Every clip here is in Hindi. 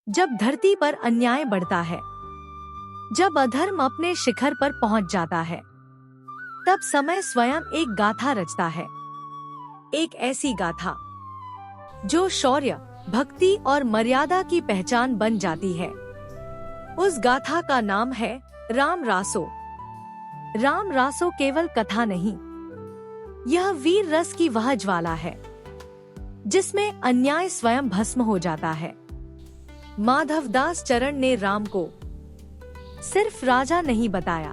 जब धरती पर अन्याय बढ़ता है, जब अधर्म अपने शिखर पर पहुंच जाता है, तब समय स्वयं एक गाथा रचता है। एक ऐसी गाथा जो शौर्य, भक्ति और मर्यादा की पहचान बन जाती है। उस गाथा का नाम है राम रासो। राम रासो केवल कथा नहीं, यह वीर रस की वह ज्वाला है जिसमें अन्याय स्वयं भस्म हो जाता है। माधवदास चरण ने राम को सिर्फ राजा नहीं बताया,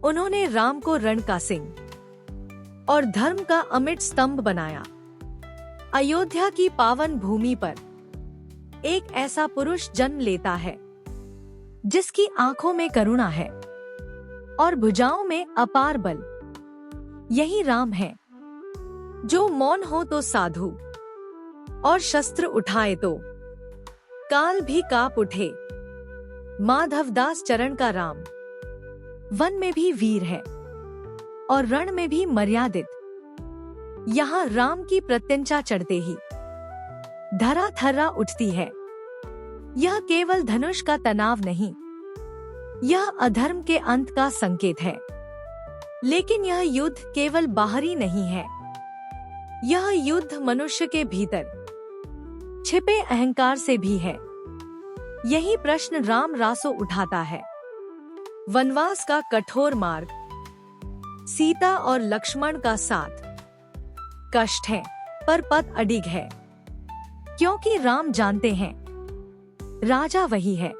उन्होंने राम को रण का सिंह और धर्म का अमिट स्तंभ बनाया। अयोध्या की पावन भूमि पर एक ऐसा पुरुष जन्म लेता है जिसकी आंखों में करुणा है और भुजाओं में अपार बल। यही राम है जो मौन हो तो साधु और शस्त्र उठाए तो काल भी कांप उठे। माधवदास चरण का राम वन में भी वीर है और रण में भी मर्यादित। यहाँ राम की प्रत्यंचा चढ़ते ही धरा थर्रा उठती है। यह केवल धनुष का तनाव नहीं, यह अधर्म के अंत का संकेत है। लेकिन यह युद्ध केवल बाहरी नहीं है, यह युद्ध मनुष्य के भीतर छिपे अहंकार से भी है। यही प्रश्न राम रासो उठाता है। वनवास का कठोर मार्ग, सीता और लक्ष्मण का साथ कष्ट है पर पथ अडिग है, क्योंकि राम जानते हैं राजा वही है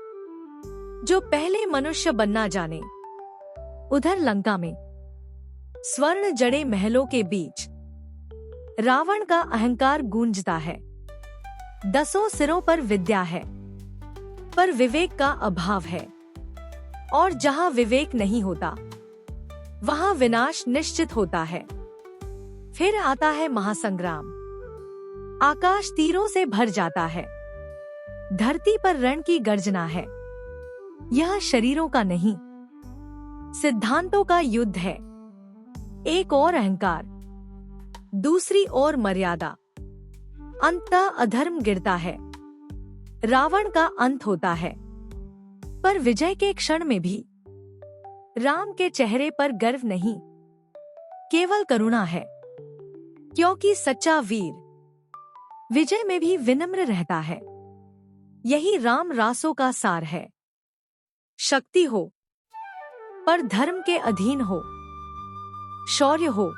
जो पहले मनुष्य बनना जाने। उधर लंका में स्वर्ण जड़े महलों के बीच रावण का अहंकार गूंजता है। 10 सिरों पर विद्या है पर विवेक का अभाव है, और जहां विवेक नहीं होता वहां विनाश निश्चित होता है। फिर आता है महासंग्राम। आकाश तीरों से भर जाता है, धरती पर रण की गर्जना है। यह शरीरों का नहीं, सिद्धांतों का युद्ध है। एक और अहंकार, दूसरी ओर मर्यादा। अंततः अधर्म गिरता है, रावण का अंत होता है। पर विजय के क्षण में भी राम के चेहरे पर गर्व नहीं, केवल करुणा है, क्योंकि सच्चा वीर विजय में भी विनम्र रहता है। यही राम रासो का सार है। शक्ति हो पर धर्म के अधीन हो, शौर्य हो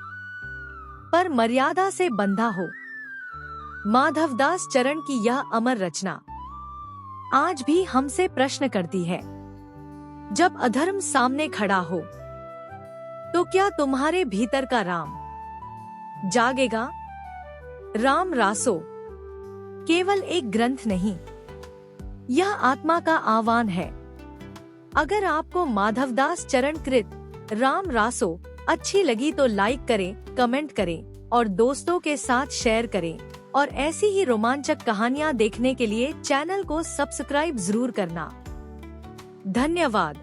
पर मर्यादा से बंधा हो। माधवदास चरण की यह अमर रचना आज भी हमसे प्रश्न करती है, जब अधर्म सामने खड़ा हो तो क्या तुम्हारे भीतर का राम जागेगा? राम रासो केवल एक ग्रंथ नहीं, यह आत्मा का आह्वान है। अगर आपको माधवदास चरण कृत राम रासो अच्छी लगी तो लाइक करें, कमेंट करें और दोस्तों के साथ शेयर करें। और ऐसी ही रोमांचक कहानियां देखने के लिए चैनल को सब्सक्राइब जरूर करना। धन्यवाद।